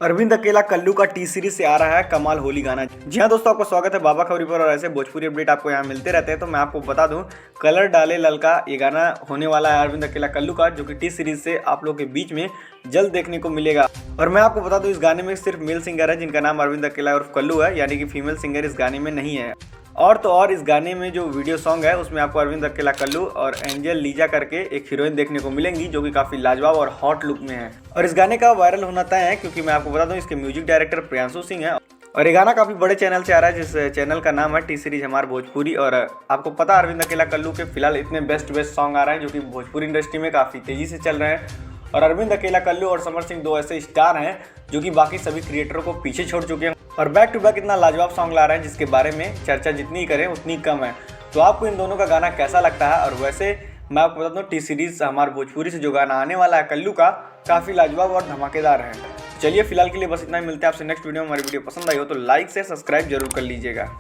अरविंद अकेला कल्लू का T series से आ रहा है कमाल होली गाना। जी हाँ दोस्तों, आपका स्वागत है बाबा खबरी पर और ऐसे भोजपुरी अपडेट आपको यहाँ मिलते रहते हैं। तो मैं आपको बता दूं, कलर डाले ललका ये गाना होने वाला है अरविंद अकेला कल्लू का, जो कि टी सीरीज से आप लोगों के बीच में जल्द देखने को मिलेगा। और मैं आपको बता दूं, इस गाने में सिर्फ मेल सिंगर है जिनका नाम अरविंद अकेला उर्फ कल्लू है, यानी कि फीमेल सिंगर इस गाने में नहीं है। और तो और इस गाने में जो वीडियो सॉन्ग है उसमें आपको अरविंद अकेला कल्लू और एंजल लीजा करके एक हीरोइन देखने को मिलेंगी, जो कि काफी लाजवाब और हॉट लुक में है। और इस गाने का वायरल होना तय है, क्योंकि मैं आपको बता दूं इसके म्यूजिक डायरेक्टर प्रियांशु सिंह है। और ये गाना काफी बड़े चैनल से आ रहा है, जिस चैनल का नाम है टी सीरीज हमार भोजपुरी। और आपको पता है अरविंद अकेला कल्लू के फिलहाल इतने बेस्ट सॉन्ग आ रहे हैं जो कि भोजपुरी इंडस्ट्री में काफी तेजी से चल रहे हैं। और अरविंद अकेला कल्लू और समर सिंह दो ऐसे स्टार हैं जो कि बाकी सभी क्रिएटरों को पीछे छोड़ चुके हैं और बैक टू बैक इतना लाजवाब सॉन्ग ला रहे हैं जिसके बारे में चर्चा जितनी करें उतनी कम है। तो आपको इन दोनों का गाना कैसा लगता है? और वैसे मैं आपको बता दूं, टी सीरीज हमारे भोजपुरी से जो गाना आने वाला है कल्लू का, काफ़ी लाजवाब और धमाकेदार है। चलिए फिलहाल के लिए बस इतना ही, मिलते हैं आपसे नेक्स्ट वीडियो में। हमारी वीडियो पसंद आई हो तो लाइक से सब्सक्राइब जरूर कर लीजिएगा।